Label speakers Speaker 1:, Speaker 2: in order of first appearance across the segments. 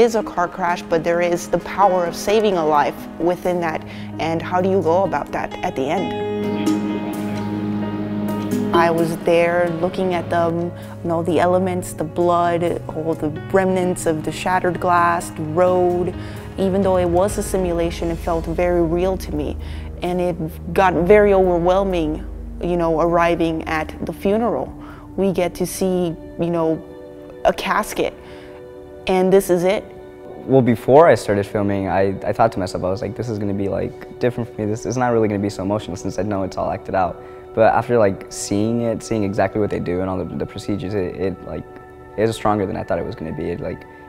Speaker 1: is a car crash, but there is the power of saving a life within that. And how do you go about that at the end? I was there looking at the elements, the blood, all the remnants of the shattered glass, the road. Even though it was a simulation, it felt very real to me. And it got very overwhelming, arriving at the funeral. We get to see, a casket, and this is it.
Speaker 2: Well, before I started filming, I thought to myself, I was like, this is going to be different for me. This is not really going to be so emotional since I know it's all acted out. But after seeing exactly what they do and all the procedures, it is stronger than I thought it was going to be.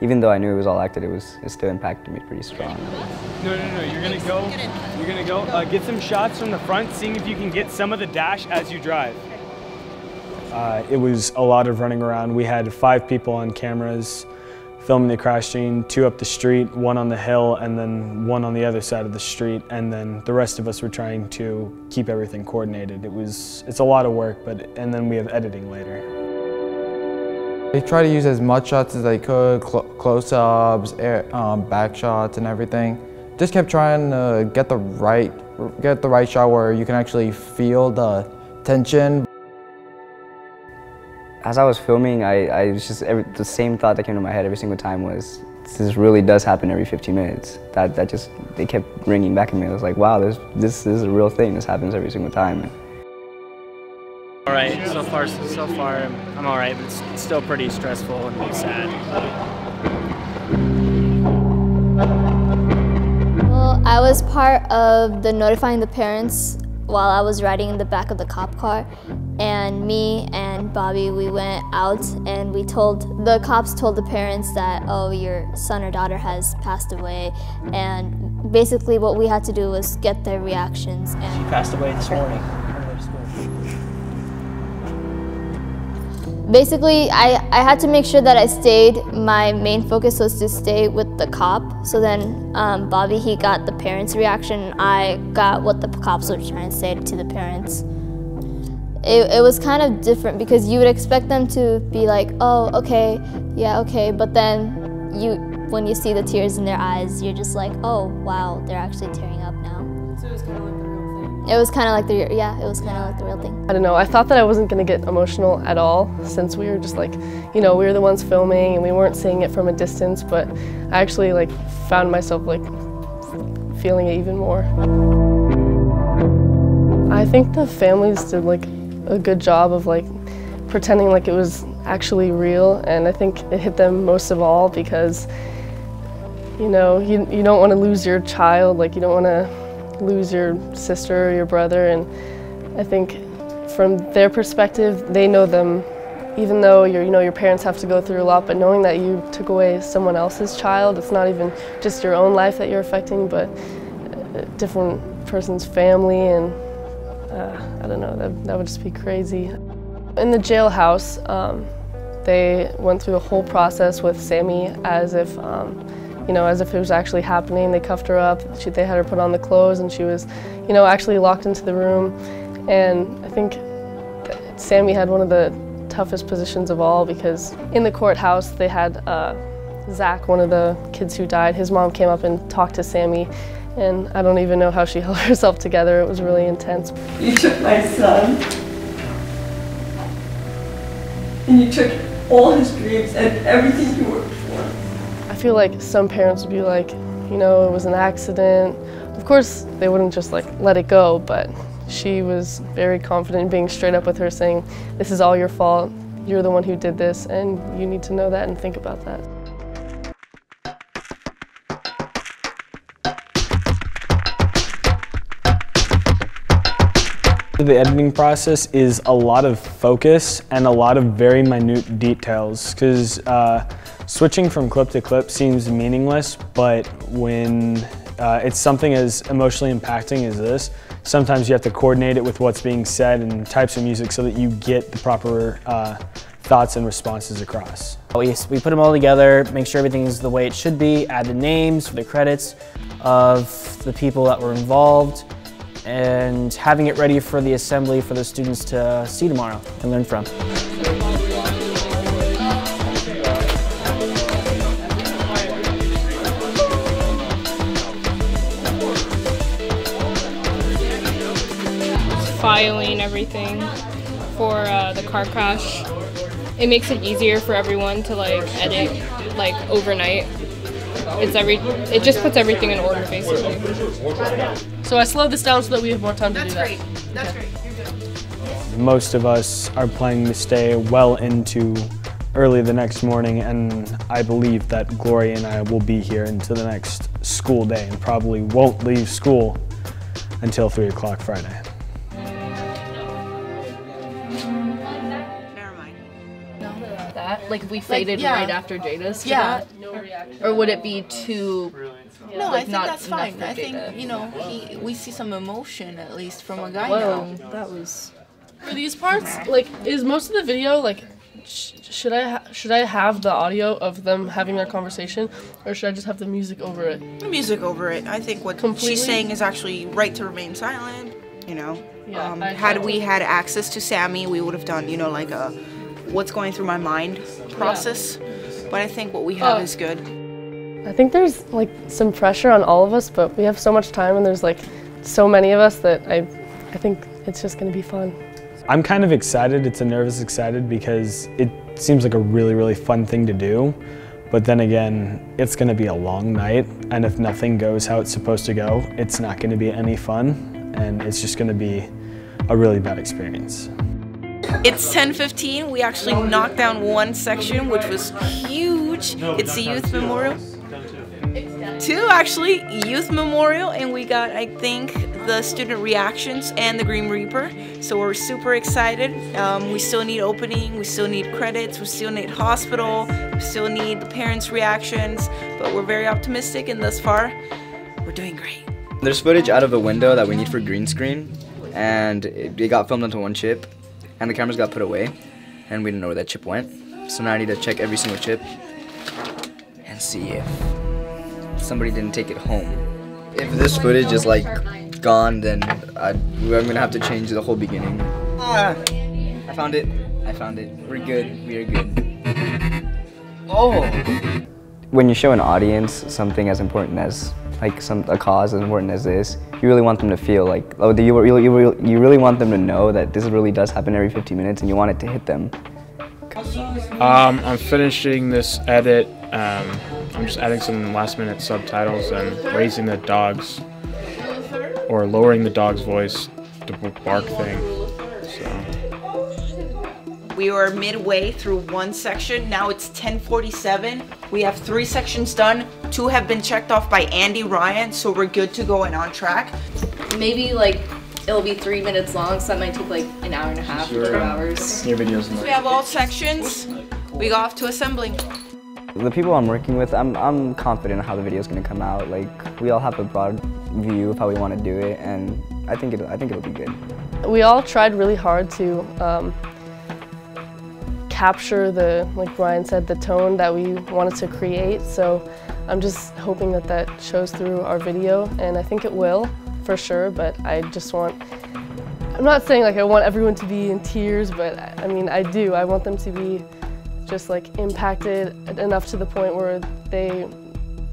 Speaker 2: Even though I knew it was all acted, it still impacted me pretty strong.
Speaker 3: No, you're gonna go, get some shots from the front, seeing if you can get some of the dash as you drive. It was a lot of running around. We had 5 people on cameras filming the crash scene, 2 up the street, 1 on the hill, and then 1 on the other side of the street, and then the rest of us were trying to keep everything coordinated. It's a lot of work, and then we have editing later.
Speaker 4: I tried to use as much shots as I could, close-ups, back shots and everything. Just kept trying to get the right shot where you can actually feel the tension.
Speaker 2: As I was filming, I was just, the same thought that came to my head every single time was, this really does happen every 15 minutes. They kept ringing back at me. I was like, wow, this is a real thing. This happens every single time.
Speaker 5: All right, so far I'm all right, but it's still pretty stressful and sad.
Speaker 6: Well, I was part of the notifying the parents while I was riding in the back of the cop car, and me and Bobby, we went out and the cops told the parents that, oh, your son or daughter has passed away, and basically what we had to do was get their reactions.
Speaker 5: She passed away this morning.
Speaker 6: Basically, I had to make sure that I stayed. My main focus was to stay with the cop. So then Bobby, he got the parents' reaction. I got what the cops were trying to say to the parents. It was kind of different because you would expect them to be like, oh, okay, yeah, okay. But then when you see the tears in their eyes, you're just like, oh, wow, they're actually tearing up now.
Speaker 7: So it was kind of like the real thing?
Speaker 6: It was kind of like the real thing.
Speaker 7: I don't know, I thought that I wasn't going to get emotional at all since we were just we were the ones filming and we weren't seeing it from a distance, but I actually found myself feeling it even more. I think the families did a good job of pretending like it was actually real, and I think it hit them most of all because you don't want to lose your child, you don't want to lose your sister or your brother, and I think from their perspective, they know them, even though your parents have to go through a lot, but knowing that you took away someone else's child, it's not even just your own life that you're affecting, but a different person's family, and I don't know, that would just be crazy. In the jailhouse, they went through the whole process with Sammy as if as if it was actually happening. They cuffed her up, they had her put on the clothes, and she was, actually locked into the room. And I think Sammy had one of the toughest positions of all because in the courthouse they had Zach, one of the kids who died. His mom came up and talked to Sammy, and I don't even know how she held herself together. It was really intense.
Speaker 8: You took my son, and you took all his dreams and everything he worked for.
Speaker 7: I feel like some parents would be like, it was an accident. Of course, they wouldn't just let it go, but she was very confident in being straight up with her, saying, this is all your fault, you're the one who did this, and you need to know that and think about that.
Speaker 3: The editing process is a lot of focus and a lot of very minute details, because switching from clip to clip seems meaningless, but when it's something as emotionally impacting as this, sometimes you have to coordinate it with what's being said and types of music so that you get the proper thoughts and responses across.
Speaker 5: We put them all together, make sure everything is the way it should be, add the names, the credits of the people that were involved, and having it ready for the assembly for the students to see tomorrow and learn from.
Speaker 9: filing everything for the car crash. It makes it easier for everyone to like edit like overnight. It just puts everything in order basically.
Speaker 10: So I slowed this down so that we have more time to do that.
Speaker 8: That's great. That's great. You're good.
Speaker 3: Most of us are planning to stay well into early the next morning, and I believe that Gloria and I will be here into the next school day and probably won't leave school until 3 o'clock Friday.
Speaker 8: Never mind.
Speaker 10: That? Like if we faded right after Jada's to
Speaker 8: Yeah.
Speaker 10: that? No reaction. Or would it be too...
Speaker 8: No, I think
Speaker 10: not
Speaker 8: that's
Speaker 10: enough
Speaker 8: fine.
Speaker 10: for
Speaker 8: I think,
Speaker 10: Jada?
Speaker 8: you know, we see some emotion at least from a guy
Speaker 10: Whoa,
Speaker 8: now.
Speaker 10: that was...
Speaker 7: For these parts, like, is most of the video like, should I have the audio of them having their conversation, or should I just have the music over it?
Speaker 8: The music over it. I think what
Speaker 7: Completely?
Speaker 8: she's saying is actually right to remain silent, you know.
Speaker 7: Yeah,
Speaker 8: Had we had access to Sammy, we would have done, you know, like a what's going through my mind process. But I think what we have is good.
Speaker 7: I think there's like some pressure on all of us, but we have so much time and there's like so many of us that I think it's just gonna be fun.
Speaker 3: I'm kind of excited. It's a nervous excited because it seems like a really, really fun thing to do. But then again, it's gonna be a long night, and if nothing goes how it's supposed to go, it's not gonna be any fun, and it's just gonna be a really bad experience.
Speaker 8: It's 10:15. We actually knocked down one section, which was huge. It's the Youth Memorial. Two, actually, Youth Memorial, and we got, I think, the student reactions and the Green Reaper. So we're super excited. We still need opening, we still need credits, we still need hospital, we still need the parents' reactions, but we're very optimistic, and thus far, we're doing great.
Speaker 2: There's footage out of a window that we need for green screen, and it got filmed onto one chip, and the cameras got put away, and we didn't know where that chip went. So now I need to check every single chip and see if somebody didn't take it home. If this footage is like gone, then I'm gonna have to change the whole beginning. I found it. I found it. We're good. We are good. Oh! When you show an audience something as important as like a cause as important as this, you really want them to feel like, oh, you really want them to know that this really does happen every 15 minutes, and you want it to hit them.
Speaker 11: I'm finishing this edit. I'm just adding some last-minute subtitles and raising the dog's, or lowering the dog's voice, the bark thing. So.
Speaker 8: We are midway through one section. Now it's 10:47. We have 3 sections done. 2 have been checked off by Andy Ryan, so we're good to go and on track.
Speaker 10: Maybe like it'll be 3 minutes long, so that might take like an hour and a half, 2 hours.
Speaker 11: Your videos.
Speaker 8: So we have all sections. We go off to assembling.
Speaker 2: The people I'm working with, I'm confident in how the video is going to come out. Like, we all have a broad view of how we want to do it, and I think it'll be good.
Speaker 7: We all tried really hard to capture like Brian said, the tone that we wanted to create. So I'm just hoping that that shows through our video, and I think it will for sure. But I'm not saying like I want everyone to be in tears, but I mean I do. I want them to be just like impacted enough to the point where they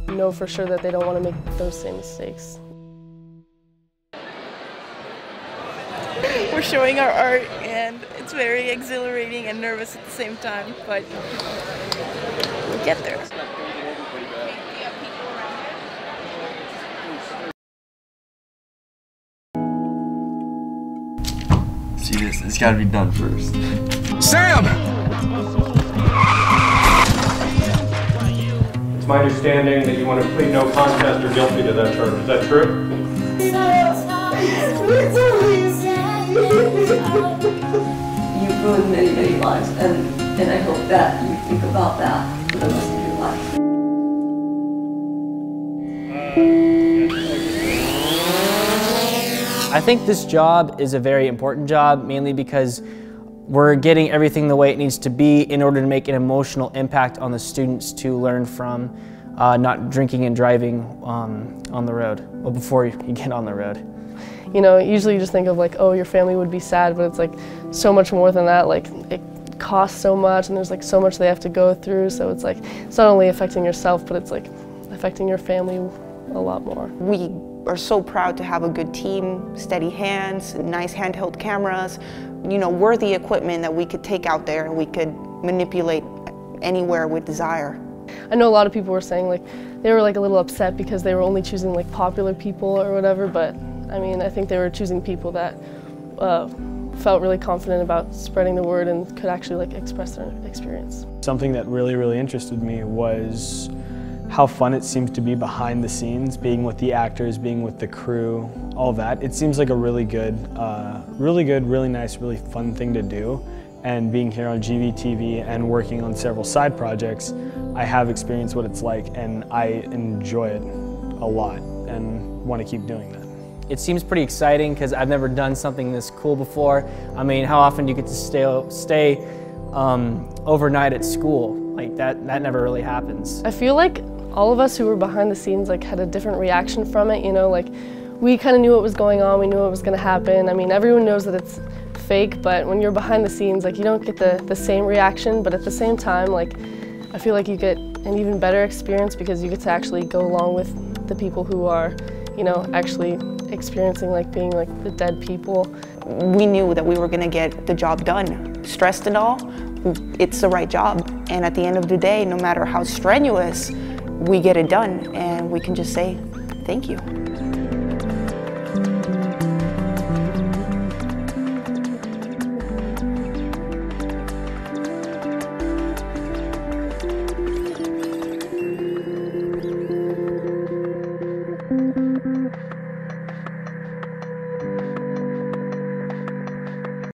Speaker 7: know for sure that they don't want to make those same mistakes.
Speaker 8: We're showing our art, and it's very exhilarating and nervous at the same time, but we'll get there.
Speaker 12: See this, it's gotta be done first.
Speaker 13: Sam!
Speaker 14: It's my understanding that you want to plead no contest or guilty to that charge. Is that true?
Speaker 15: You've ruined many, many lives, and I hope that you think about that for the rest of your life.
Speaker 5: I think this job is a very important job, mainly because we're getting everything the way it needs to be in order to make an emotional impact on the students to learn from not drinking and driving on the road, well, before you get on the road.
Speaker 7: You know, usually you just think of like, oh, your family would be sad, but it's like so much more than that. Like, it costs so much, and there's like so much they have to go through, so it's like, it's not only affecting yourself, but it's like affecting your family a lot more.
Speaker 1: We are so proud to have a good team, steady hands, nice handheld cameras, you know, worthy equipment that we could take out there and we could manipulate anywhere with desire.
Speaker 7: I know a lot of people were saying like they were like a little upset because they were only choosing like popular people or whatever, but I mean, I think they were choosing people that felt really confident about spreading the word and could actually like express their experience.
Speaker 3: Something that really interested me was how fun it seems to be behind the scenes, being with the actors, being with the crew, all that. It seems like a really good, really nice, really fun thing to do. And being here on GVTV and working on several side projects, I have experienced what it's like and I enjoy it a lot and want to keep doing that.
Speaker 5: It seems pretty exciting because I've never done something this cool before. I mean, how often do you get to stay overnight at school? Like that never really happens.
Speaker 7: I feel like all of us who were behind the scenes like had a different reaction from it, you know, like we kind of knew what was going on, we knew what was going to happen. I mean, everyone knows that it's fake, but when you're behind the scenes, like you don't get the same reaction, but at the same time, like I feel like you get an even better experience because you get to actually go along with the people who are, you know, actually experiencing like being like the dead people.
Speaker 1: We knew that we were going to get the job done. Stressed and all, it's the right job. And at the end of the day, no matter how strenuous, we get it done and we can just say, thank you.